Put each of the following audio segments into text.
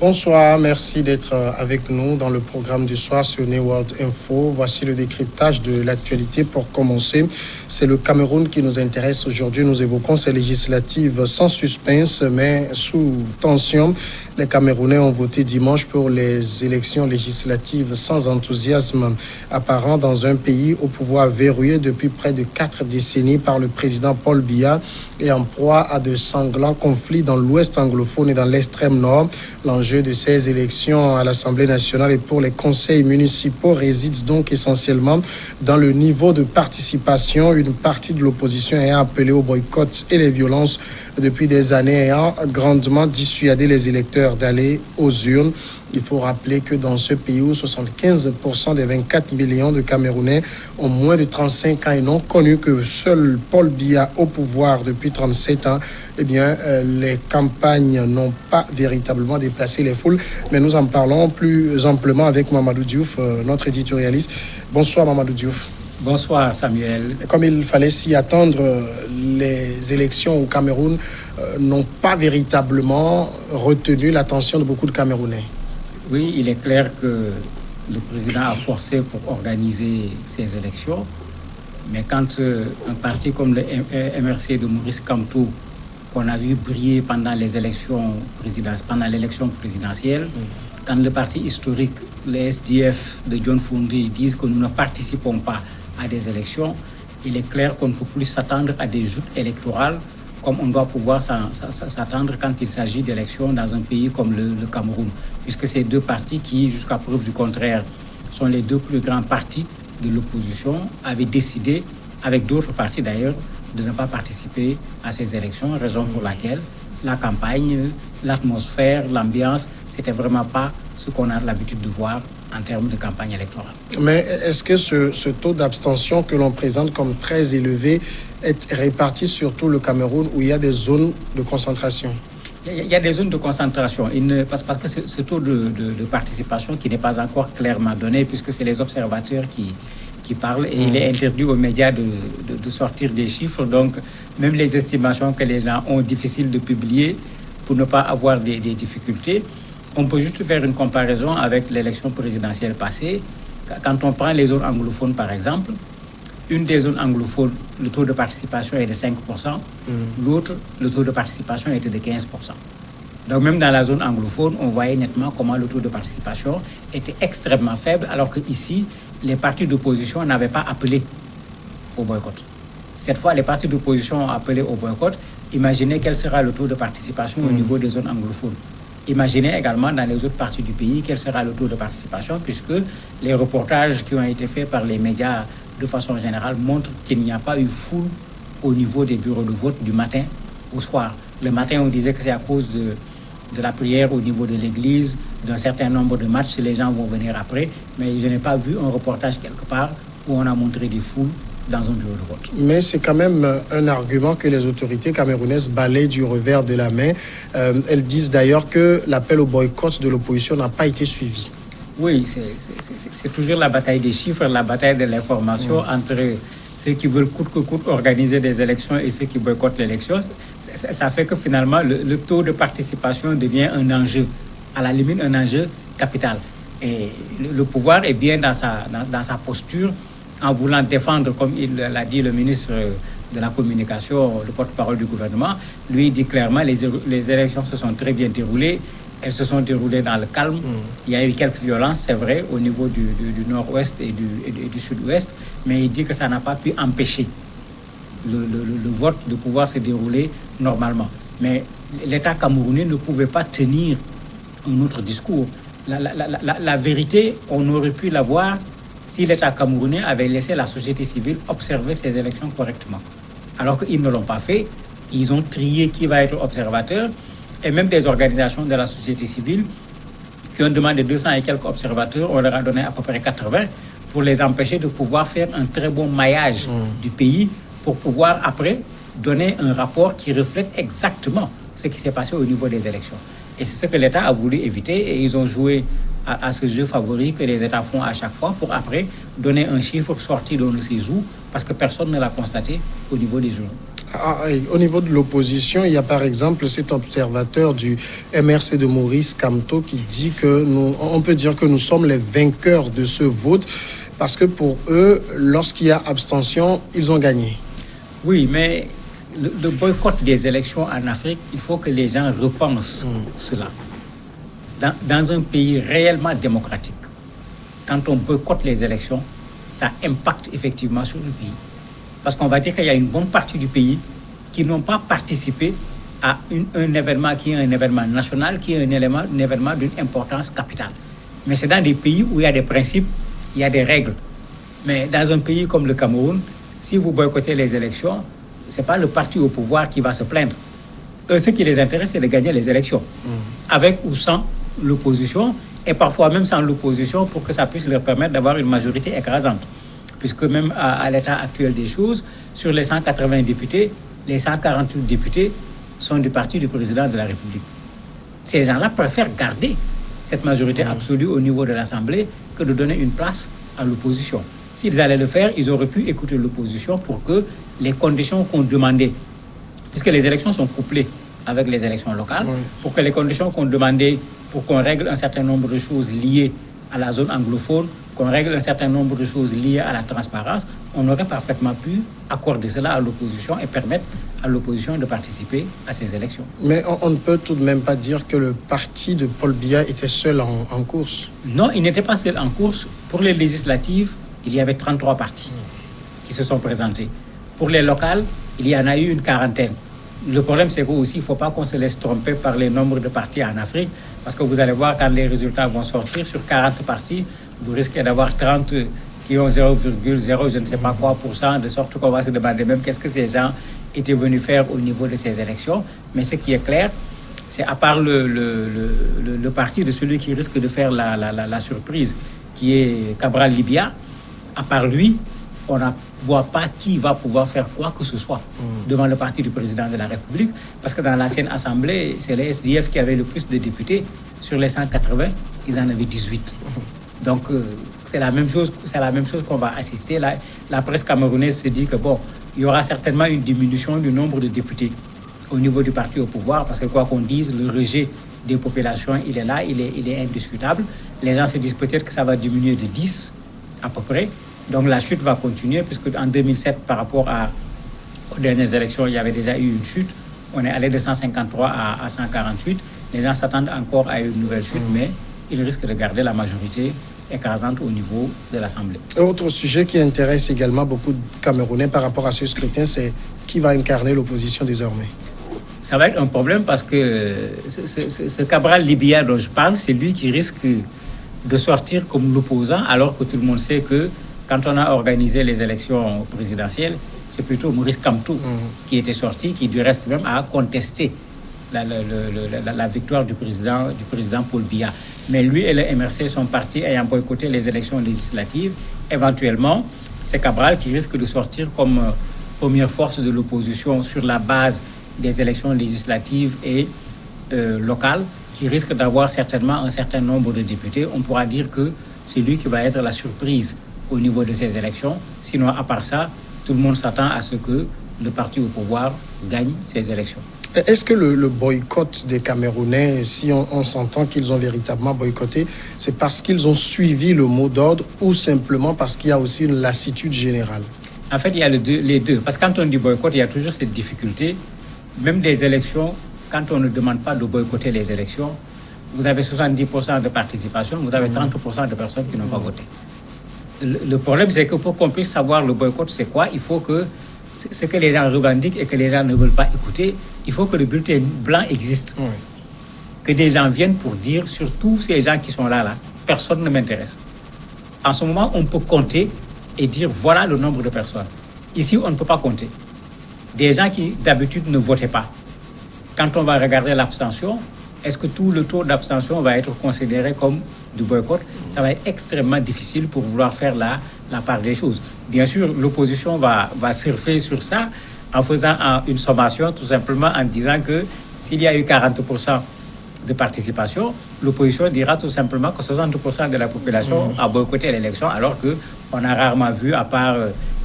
Bonsoir, merci d'être avec nous dans le programme du soir sur New World Info. Voici le décryptage de l'actualité. Pour commencer, c'est le Cameroun qui nous intéresse aujourd'hui. Nous évoquons ces législatives sans suspense, mais sous tension. Les Camerounais ont voté dimanche pour les élections législatives sans enthousiasme apparent dans un pays au pouvoir verrouillé depuis près de 4 décennies par le président Paul Biya et en proie à de sanglants conflits dans l'ouest anglophone et dans l'extrême nord. L'enjeu de ces élections à l'Assemblée nationale et pour les conseils municipaux réside donc essentiellement dans le niveau de participation. Une partie de l'opposition ayant appelé au boycott et les violences depuis des années ayant grandement dissuadé les électeurs d'aller aux urnes. Il faut rappeler que dans ce pays où 75% des 24 millions de Camerounais ont moins de 35 ans et n'ont connu que seul Paul Biya au pouvoir depuis 37 ans, eh bien, les campagnes n'ont pas véritablement déplacé les foules. Mais nous en parlons plus amplement avec Mamadou Diouf, notre éditorialiste. Bonsoir Mamadou Diouf. Bonsoir Samuel. Comme il fallait s'y attendre, les élections au Cameroun n'ont pas véritablement retenu l'attention de beaucoup de Camerounais. Oui, il est clair que le président a forcé pour organiser ces élections. Mais quand un parti comme le MRC de Maurice Kamto, qu'on a vu briller pendant l'élection présidentielle, quand le parti historique, le SDF de John Foundry, disent que nous ne participons pas à des élections, il est clair qu'on ne peut plus s'attendre à des joutes électorales comme on doit pouvoir s'attendre quand il s'agit d'élections dans un pays comme le Cameroun, puisque ces deux partis qui, jusqu'à preuve du contraire, sont les deux plus grands partis de l'opposition, avaient décidé, avec d'autres partis d'ailleurs, de ne pas participer à ces élections, raison pour laquelle la campagne, l'atmosphère, l'ambiance, c'était vraiment pas ce qu'on a l'habitude de voir en termes de campagne électorale. Mais est-ce que ce taux d'abstention que l'on présente comme très élevé est réparti sur tout le Cameroun où il y a des zones de concentration? Il y a des zones de concentration, parce que ce taux de participation qui n'est pas encore clairement donné, puisque c'est les observateurs qui parlent, et il est interdit aux médias de sortir des chiffres, donc même les estimations que les gens ont difficile de publier pour ne pas avoir des difficultés. On peut juste faire une comparaison avec l'élection présidentielle passée. Quand on prend les zones anglophones, par exemple, une des zones anglophones, le taux de participation est de 5%. L'autre, le taux de participation était de 15%. Donc même dans la zone anglophone, on voyait nettement comment le taux de participation était extrêmement faible, alors qu'ici, les partis d'opposition n'avaient pas appelé au boycott. Cette fois, les partis d'opposition ont appelé au boycott. Imaginez quel sera le taux de participation au niveau des zones anglophones. Imaginez également dans les autres parties du pays quel sera le taux de participation, puisque les reportages qui ont été faits par les médias de façon générale montrent qu'il n'y a pas eu foule au niveau des bureaux de vote du matin au soir. Le matin, on disait que c'est à cause de la prière au niveau de l'église, d'un certain nombre de matchs, les gens vont venir après, mais je n'ai pas vu un reportage quelque part où on a montré des foules dans un bureau de vote. Mais c'est quand même un argument que les autorités camerounaises balayent du revers de la main. Elles disent d'ailleurs que l'appel au boycott de l'opposition n'a pas été suivi. Oui, c'est toujours la bataille des chiffres, la bataille de l'information entre ceux qui veulent coûte que coûte organiser des élections et ceux qui boycottent l'élection. Ça fait que finalement, le taux de participation devient un enjeu, à la limite un enjeu capital. Et le pouvoir est bien dans sa posture, en voulant défendre, comme il l'a dit le ministre de la Communication, le porte-parole du gouvernement. Lui dit clairement les élections se sont très bien déroulées. Elles se sont déroulées dans le calme. Il y a eu quelques violences, c'est vrai, au niveau du nord-ouest et du sud-ouest, mais il dit que ça n'a pas pu empêcher le vote de pouvoir se dérouler normalement. Mais l'État camerounais ne pouvait pas tenir un autre discours. La vérité, on aurait pu l'avoir si l'État camerounais avait laissé la société civile observer ces élections correctement. Alors qu'ils ne l'ont pas fait, ils ont trié qui va être observateur, et même des organisations de la société civile qui ont demandé 200 et quelques observateurs, on leur a donné à peu près 80 pour les empêcher de pouvoir faire un très bon maillage du pays pour pouvoir après donner un rapport qui reflète exactement ce qui s'est passé au niveau des élections. Et c'est ce que l'État a voulu éviter, et ils ont joué à ce jeu favori que les États font à chaque fois pour après donner un chiffre sorti de ne sait où, parce que personne ne l'a constaté au niveau des journaux. Et au niveau de l'opposition, il y a par exemple cet observateur du MRC de Maurice Kamto qui dit que on peut dire que nous sommes les vainqueurs de ce vote parce que pour eux, lorsqu'il y a abstention, ils ont gagné. Oui, mais le boycott des élections en Afrique, il faut que les gens repensent cela. Dans un pays réellement démocratique, quand on boycotte les élections, ça impacte effectivement sur le pays. Parce qu'on va dire qu'il y a une bonne partie du pays qui n'ont pas participé à un événement qui est un événement national, qui est un événement d'une importance capitale. Mais c'est dans des pays où il y a des principes, il y a des règles. Mais dans un pays comme le Cameroun, si vous boycottez les élections, ce n'est pas le parti au pouvoir qui va se plaindre. Eux, ce qui les intéresse, c'est de gagner les élections, avec ou sans l'opposition, et parfois même sans l'opposition, pour que ça puisse leur permettre d'avoir une majorité écrasante. Puisque même à l'état actuel des choses, sur les 180 députés, les 148 députés sont du parti du président de la République. Ces gens-là préfèrent garder cette majorité absolue au niveau de l'Assemblée que de donner une place à l'opposition. S'ils allaient le faire, ils auraient pu écouter l'opposition pour que les conditions qu'on demandait, puisque les élections sont couplées avec les élections locales, pour que les conditions qu'on demandait pour qu'on règle un certain nombre de choses liées à la zone anglophone, qu'on règle un certain nombre de choses liées à la transparence, on aurait parfaitement pu accorder cela à l'opposition et permettre à l'opposition de participer à ces élections. Mais on ne peut tout de même pas dire que le parti de Paul Biya était seul en course. Non, il n'était pas seul en course. Pour les législatives, il y avait 33 partis qui se sont présentés. Pour les locales, il y en a eu une quarantaine. Le problème, c'est qu'aussi, il ne faut pas qu'on se laisse tromper par les nombres de partis en Afrique, parce que vous allez voir, quand les résultats vont sortir, sur 40 partis, vous risquez d'avoir 30 qui ont 0,0 je ne sais pas quoi %, de sorte qu'on va se demander même qu'est-ce que ces gens étaient venus faire au niveau de ces élections. Mais ce qui est clair, c'est à part le parti de celui qui risque de faire la surprise, qui est Cabral Libya, à part lui, on ne voit pas qui va pouvoir faire quoi que ce soit devant le parti du président de la République, parce que dans l'ancienne Assemblée, c'est les SDF qui avaient le plus de députés. Sur les 180, ils en avaient 18. Donc, c'est la même chose qu'on va assister. La presse camerounaise se dit que, bon, il y aura certainement une diminution du nombre de députés au niveau du parti au pouvoir, parce que quoi qu'on dise, le rejet des populations, il est là, il est indiscutable. Les gens se disent peut-être que ça va diminuer de 10 à peu près. Donc la chute va continuer, puisque en 2007, par rapport aux dernières élections, il y avait déjà eu une chute. On est allé de 153 à 148. Les gens s'attendent encore à une nouvelle chute, mais ils risquent de garder la majorité écrasante au niveau de l'Assemblée. Autre sujet qui intéresse également beaucoup de Camerounais par rapport à ce scrutin, c'est qui va incarner l'opposition désormais. Ça va être un problème parce que ce Cabral Libya dont je parle, c'est lui qui risque de sortir comme l'opposant, alors que tout le monde sait que quand on a organisé les élections présidentielles, c'est plutôt Maurice Kamto qui était sorti, qui du reste même a contesté la victoire du président Paul Biya. Mais lui et le MRC sont partis ayant boycotté les élections législatives. Éventuellement, c'est Cabral qui risque de sortir comme première force de l'opposition sur la base des élections législatives et locales, qui risque d'avoir certainement un certain nombre de députés. On pourra dire que c'est lui qui va être la surprise au niveau de ces élections. Sinon, à part ça, tout le monde s'attend à ce que le parti au pouvoir gagne ces élections. Est-ce que le boycott des Camerounais, si on s'entend qu'ils ont véritablement boycotté, c'est parce qu'ils ont suivi le mot d'ordre ou simplement parce qu'il y a aussi une lassitude générale? En fait, il y a les deux. Parce que quand on dit boycott, il y a toujours cette difficulté. Même des élections, quand on ne demande pas de boycotter les élections, vous avez 70% de participation, vous avez 30% de personnes qui n'ont pas voté. Le problème, c'est que pour qu'on puisse savoir le boycott, c'est quoi, il faut que ce que les gens revendiquent et que les gens ne veulent pas écouter, il faut que le bulletin blanc existe. Que des gens viennent pour dire, sur tous ces gens qui sont là, personne ne m'intéresse. En ce moment, on peut compter et dire, voilà le nombre de personnes. Ici, on ne peut pas compter. Des gens qui, d'habitude, ne votaient pas. Quand on va regarder l'abstention, est-ce que tout le taux d'abstention va être considéré comme du boycott? Ça va être extrêmement difficile pour vouloir faire la part des choses. Bien sûr, l'opposition va surfer sur ça en faisant une sommation, tout simplement en disant que s'il y a eu 40% de participation, l'opposition dira tout simplement que 60% de la population a boycotté l'élection, alors qu'on a rarement vu, à part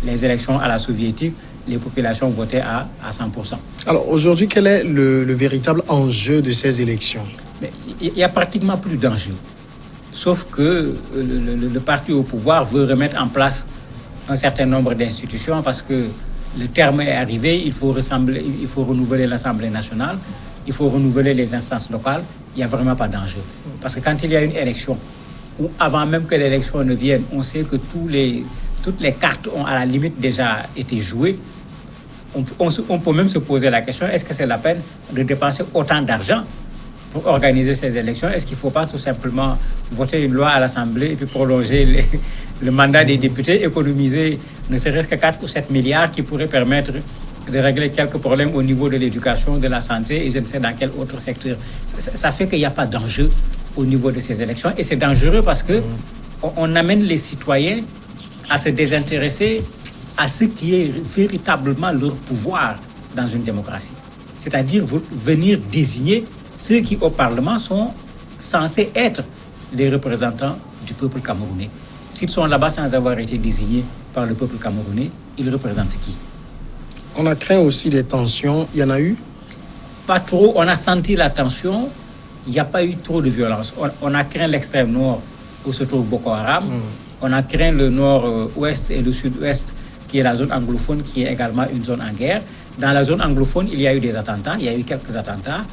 les élections à la soviétique, les populations votaient à 100%. Alors aujourd'hui, quel est le véritable enjeu de ces élections? Mais il n'y a pratiquement plus d'enjeu. Sauf que le parti au pouvoir veut remettre en place un certain nombre d'institutions parce que le terme est arrivé, il faut renouveler l'Assemblée nationale, il faut renouveler les instances locales. Il n'y a vraiment pas d'enjeu. Parce que quand il y a une élection, ou avant même que l'élection ne vienne, on sait que toutes les cartes ont à la limite déjà été jouées. On peut même se poser la question, est-ce que c'est la peine de dépenser autant d'argent pour organiser ces élections? Est-ce qu'il ne faut pas tout simplement voter une loi à l'Assemblée et puis prolonger le mandat des députés, économiser ne serait-ce que 4 ou 7 milliards qui pourraient permettre de régler quelques problèmes au niveau de l'éducation, de la santé et je ne sais dans quel autre secteur. Ça fait qu'il n'y a pas d'enjeu au niveau de ces élections et c'est dangereux parce qu'on amène les citoyens à se désintéresser à ce qui est véritablement leur pouvoir dans une démocratie. C'est-à-dire venir désigner ceux qui au Parlement sont censés être les représentants du peuple camerounais. S'ils sont là-bas sans avoir été désignés par le peuple camerounais, ils représentent qui? On a craint aussi des tensions. Il y en a eu? Pas trop. On a senti la tension. Il n'y a pas eu trop de violence. On a craint l'extrême nord où se trouve Boko Haram. On a craint le nord-ouest et le sud-ouest qui est la zone anglophone qui est également une zone en guerre. Dans la zone anglophone, il y a eu des attentats. Il y a eu quelques attentats.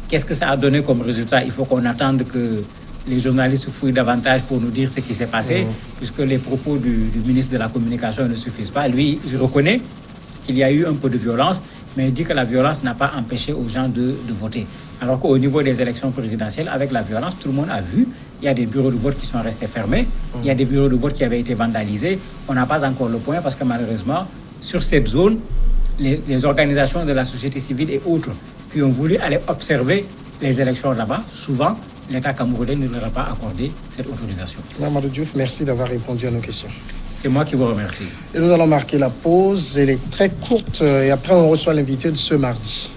Qu'est-ce que ça a donné comme résultat? Il faut qu'on attende que les journalistes fouillent davantage pour nous dire ce qui s'est passé, puisque les propos du ministre de la Communication ne suffisent pas. Lui, il reconnaît qu'il y a eu un peu de violence, mais il dit que la violence n'a pas empêché aux gens de voter. Alors qu'au niveau des élections présidentielles, avec la violence, tout le monde a vu, il y a des bureaux de vote qui sont restés fermés, il y a des bureaux de vote qui avaient été vandalisés. On n'a pas encore le point parce que malheureusement, sur cette zone, les organisations de la société civile et autres qui ont voulu aller observer les élections là-bas, souvent, l'État camerounais ne leur a pas accordé cette autorisation. Mamadou Diouf, merci d'avoir répondu à nos questions. C'est moi qui vous remercie. Et nous allons marquer la pause. Elle est très courte et après on reçoit l'invité de ce mardi.